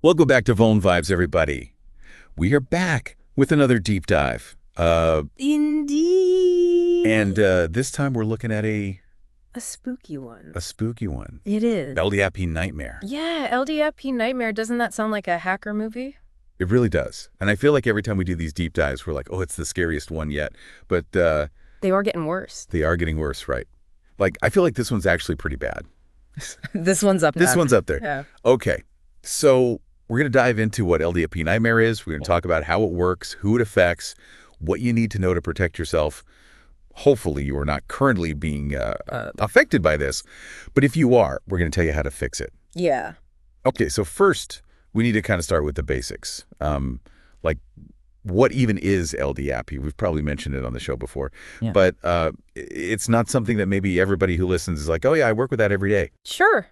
Welcome back to Vuln Vibes, everybody. We are back with another deep dive. Indeed. And this time we're looking at a spooky one. A spooky one. It is. LDAP Nightmare. Yeah, LDAP Nightmare. Doesn't that sound like a hacker movie? It really does. And I feel like every time we do these deep dives, we're like, oh, it's the scariest one yet. But they are getting worse. They are getting worse, right? Like, I feel like this one's actually pretty bad. This one's up there. This one's up there. Yeah. Okay. So we're going to dive into what LDAP Nightmare is. We're going to talk about how it works, who it affects, what you need to know to protect yourself. Hopefully you are not currently being affected by this. But if you are, we're going to tell you how to fix it. Yeah. Okay, so first, we need to kind of start with the basics. Like, what even is LDAP? We've probably mentioned it on the show before. Yeah. But it's not something that maybe everybody who listens is like, oh, yeah, I work with that every day. Sure.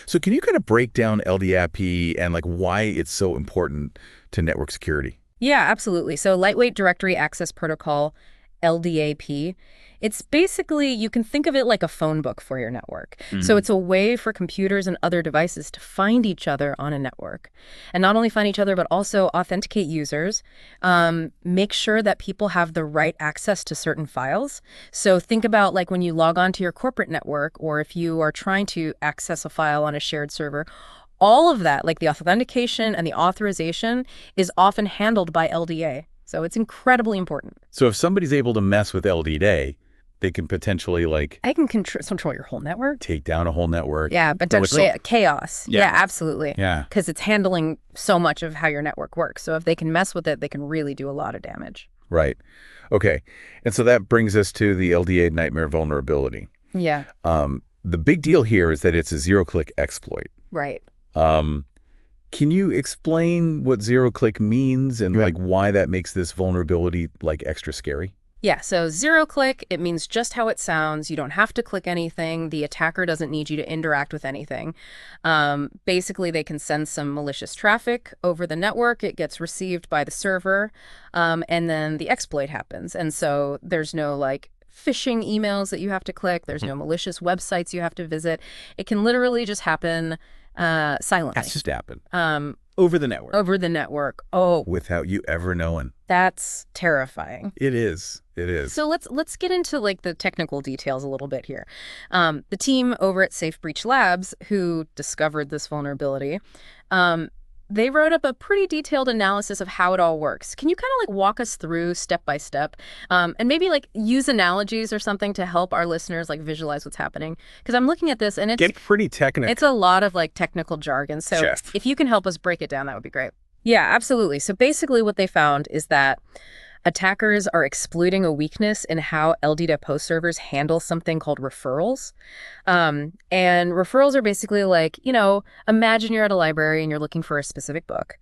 So can you kind of break down LDAP and like why it's so important to network security? Yeah, absolutely. So Lightweight Directory Access Protocol, LDAP, it's basically, you can think of it like a phone book for your network. Mm-hmm. So it's a way for computers and other devices to find each other on a network. And not only find each other, but also authenticate users, make sure that people have the right access to certain files. So think about like when you log on to your corporate network, or if you are trying to access a file on a shared server, all of that, like the authentication and the authorization, is often handled by LDA. So it's incredibly important. So if somebody's able to mess with LDA, they can potentially like... I can control your whole network. Take down a whole network. Yeah, potentially chaos. Yeah. Yeah, absolutely. Yeah. Because it's handling so much of how your network works. So if they can mess with it, they can really do a lot of damage. Right. Okay. And so that brings us to the LDA Nightmare vulnerability. Yeah. The big deal here is that it's a zero-click exploit. Right. Can you explain what zero-click means and like why that makes this vulnerability like extra scary? Yeah, so zero-click, it means just how it sounds. You don't have to click anything. The attacker doesn't need you to interact with anything. Basically, they can send some malicious traffic over the network. It gets received by the server, and then the exploit happens. And so there's no like phishing emails that you have to click. There's no malicious websites you have to visit. It can literally just happen silently. That's just happen. Over the network. Over the network. Oh. Without you ever knowing. That's terrifying. It is. It is. So let's get into like the technical details a little bit here. The team over at Safe Breach Labs who discovered this vulnerability, they wrote up a pretty detailed analysis of how it all works. Can you kind of like walk us through step by step, and maybe like use analogies or something to help our listeners like visualize what's happening? Because I'm looking at this and it's get pretty technical. It's a lot of like technical jargon. So if you can help us break it down, that would be great. Yeah, absolutely. So basically what they found is that attackers are exploiting a weakness in how LDAP host servers handle something called referrals. And referrals are basically like, you know, imagine you're at a library and you're looking for a specific book.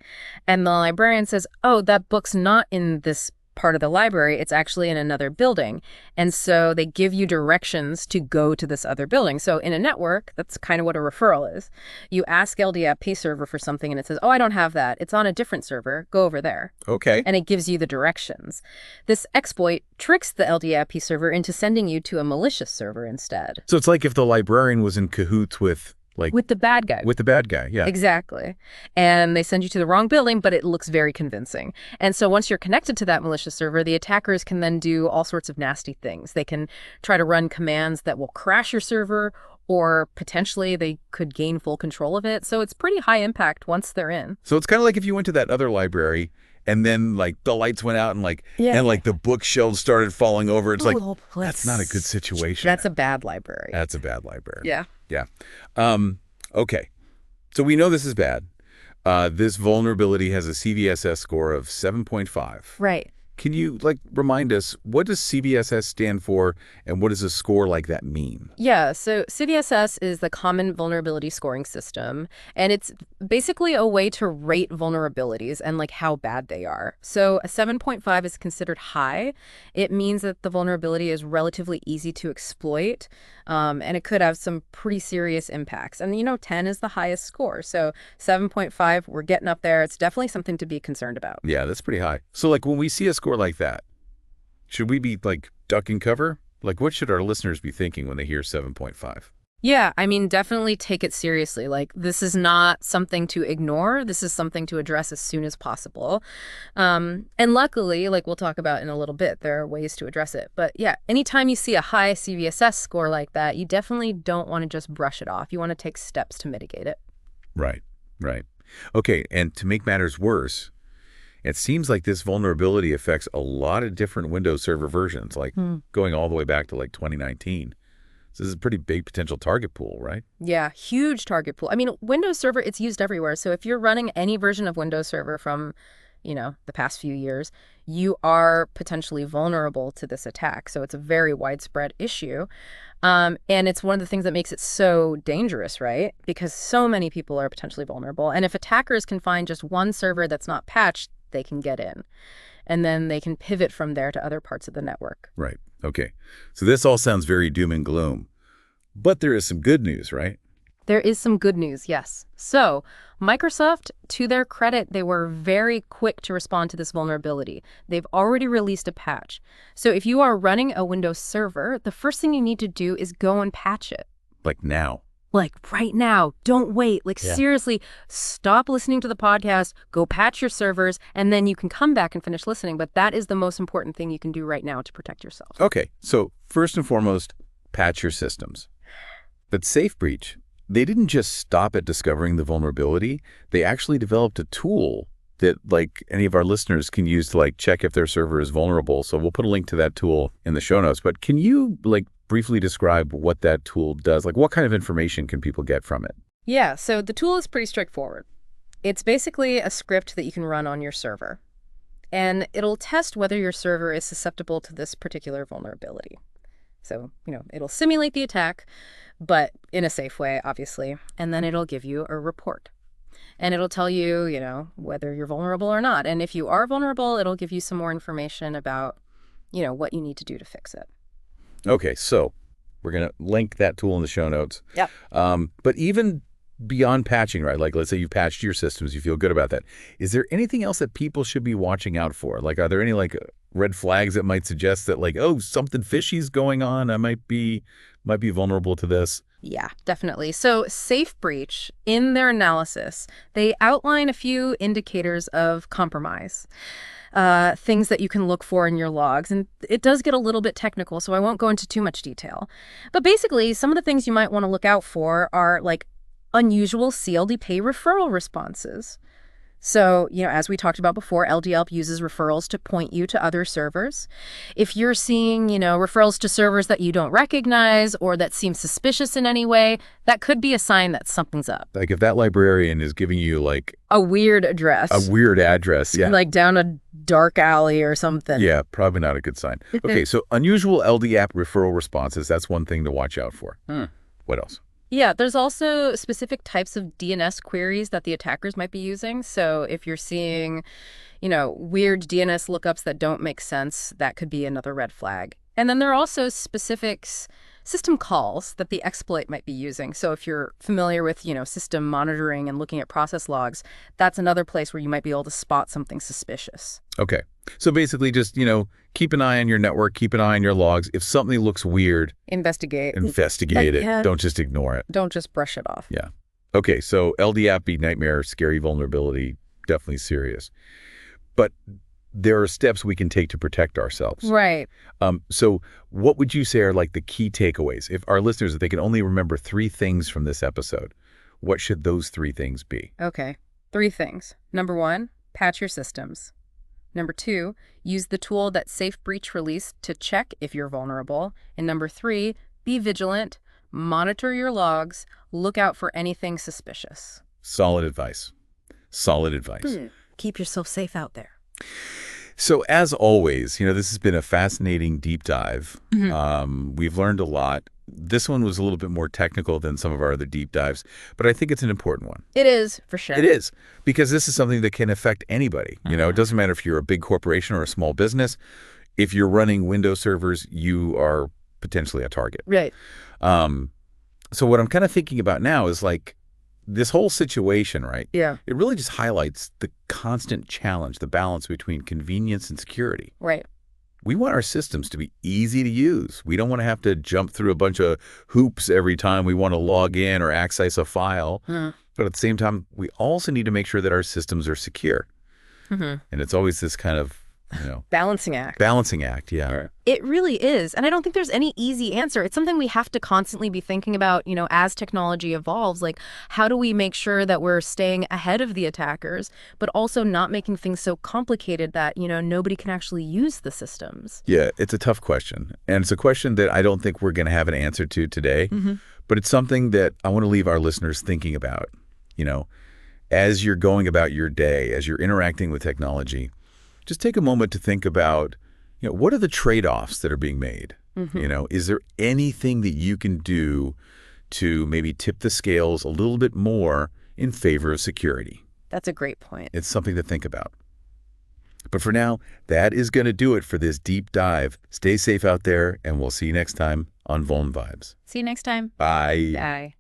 And the librarian says, oh, that book's not in this part of the library, it's actually in another building. And so they give you directions to go to this other building. So in a network, that's kind of what a referral is. You ask LDAP server for something and it says, oh, I don't have that. It's on a different server. Go over there. Okay. And it gives you the directions. This exploit tricks the LDAP server into sending you to a malicious server instead. So it's like if the librarian was in cahoots with the bad guy. With the bad guy, yeah. Exactly. And they send you to the wrong building, but it looks very convincing. And so once you're connected to that malicious server, the attackers can then do all sorts of nasty things. They can try to run commands that will crash your server, or potentially they could gain full control of it. So it's pretty high impact once they're in. So it's kind of like if you went to that other library and then like the lights went out and like the bookshelves started falling over. It's like, that's not a good situation. That's a bad library. That's a bad library. Yeah. Yeah. Okay. So we know this is bad. This vulnerability has a CVSS score of 7.5. Right. Can you like remind us, what does CVSS stand for and what does a score like that mean? Yeah, so CVSS is the Common Vulnerability Scoring System, and it's basically a way to rate vulnerabilities and like how bad they are. So a 7.5 is considered high. It means that the vulnerability is relatively easy to exploit, and it could have some pretty serious impacts. And you know, 10 is the highest score. So 7.5, we're getting up there. It's definitely something to be concerned about. Yeah, that's pretty high. So like when we see a score like that, should we be like duck and cover? Like what should our listeners be thinking when they hear 7.5? Yeah, I mean, definitely take it seriously. Like, this is not something to ignore. This is something to address as soon as possible. And luckily, like we'll talk about in a little bit, there are ways to address it. But yeah, anytime you see a high CVSS score like that, you definitely don't want to just brush it off. You want to take steps to mitigate it. Right, right. Okay, and to make matters worse, it seems like this vulnerability affects a lot of different Windows Server versions, like going all the way back to like 2019. So this is a pretty big potential target pool, right? Yeah, huge target pool. I mean, Windows Server, it's used everywhere. So if you're running any version of Windows Server from, the past few years, you are potentially vulnerable to this attack. So it's a very widespread issue. And it's one of the things that makes it so dangerous, right? Because so many people are potentially vulnerable. And if attackers can find just one server that's not patched, they can get in. And then they can pivot from there to other parts of the network. Right. Okay. So this all sounds very doom and gloom. But there is some good news, right? There is some good news, yes. So Microsoft, to their credit, they were very quick to respond to this vulnerability. They've already released a patch. So if you are running a Windows server, the first thing you need to do is go and patch it. Like now. Like right now. Don't wait. Seriously, stop listening to the podcast, go patch your servers, and then you can come back and finish listening. But that is the most important thing you can do right now to protect yourself. Okay. So first and foremost, patch your systems. But SafeBreach, they didn't just stop at discovering the vulnerability. They actually developed a tool that like any of our listeners can use to like check if their server is vulnerable. So we'll put a link to that tool in the show notes. But can you like briefly describe what that tool does? Like what kind of information can people get from it? Yeah, so the tool is pretty straightforward. It's basically a script that you can run on your server. And it'll test whether your server is susceptible to this particular vulnerability. So, it'll simulate the attack, but in a safe way, obviously. And then it'll give you a report. And it'll tell you, whether you're vulnerable or not. And if you are vulnerable, it'll give you some more information about, what you need to do to fix it. Okay, so we're going to link that tool in the show notes. Yep. But even beyond patching, right? Like, let's say you've patched your systems, you feel good about that. Is there anything else that people should be watching out for? Like, are there any, like, red flags that might suggest that, like, oh, something fishy's going on? I might be vulnerable to this? Yeah, definitely. So SafeBreach, in their analysis, they outline a few indicators of compromise. Things that you can look for in your logs. And it does get a little bit technical, so I won't go into too much detail. But basically, some of the things you might want to look out for are like unusual CLD pay referral responses. So, as we talked about before, LDAP uses referrals to point you to other servers. If you're seeing, referrals to servers that you don't recognize or that seem suspicious in any way, that could be a sign that something's up. Like if that librarian is giving you like a weird address. A weird address, yeah. Like down a dark alley or something. Yeah, probably not a good sign. Okay, so unusual LDAP referral responses, that's one thing to watch out for. What else? Yeah, there's also specific types of DNS queries that the attackers might be using. So if you're seeing, weird DNS lookups that don't make sense, that could be another red flag. And then there are also specific system calls that the exploit might be using. So if you're familiar with, system monitoring and looking at process logs, that's another place where you might be able to spot something suspicious. Okay. So basically just, keep an eye on your network, keep an eye on your logs. If something looks weird, investigate it. Yeah. Don't just ignore it. Don't just brush it off. Yeah. Okay. So LDAP, nightmare, scary vulnerability, definitely serious. But there are steps we can take to protect ourselves. Right. So what would you say are like the key takeaways? If our listeners, if they can only remember 3 things from this episode, what should those 3 things be? Okay. 3 things. Number 1, patch your systems. Number 2, use the tool that SafeBreach released to check if you're vulnerable. And number 3, be vigilant, monitor your logs, look out for anything suspicious. Solid advice. Solid advice. Keep yourself safe out there. So as always, this has been a fascinating deep dive. We've learned a lot. This one was a little bit more technical than some of our other deep dives, but I think it's an important one. It is, for sure. It is, because this is something that can affect anybody. It doesn't matter if you're a big corporation or a small business. If you're running Windows servers, you are potentially a target. Right. So what I'm kind of thinking about now is like, this whole situation, right? Yeah. It really just highlights the constant challenge, the balance between convenience and security. Right. We want our systems to be easy to use. We don't want to have to jump through a bunch of hoops every time we want to log in or access a file. But at the same time, we also need to make sure that our systems are secure. And it's always this kind of, balancing act. Balancing act, yeah. Right. It really is. And I don't think there's any easy answer. It's something we have to constantly be thinking about, as technology evolves. Like, how do we make sure that we're staying ahead of the attackers, but also not making things so complicated that, nobody can actually use the systems? Yeah, it's a tough question. And it's a question that I don't think we're going to have an answer to today. But it's something that I want to leave our listeners thinking about. As you're going about your day, as you're interacting with technology, just take a moment to think about, what are the trade-offs that are being made? Is there anything that you can do to maybe tip the scales a little bit more in favor of security? That's a great point. It's something to think about. But for now, that is going to do it for this deep dive. Stay safe out there, and we'll see you next time on Vuln Vibes. See you next time. Bye. Bye.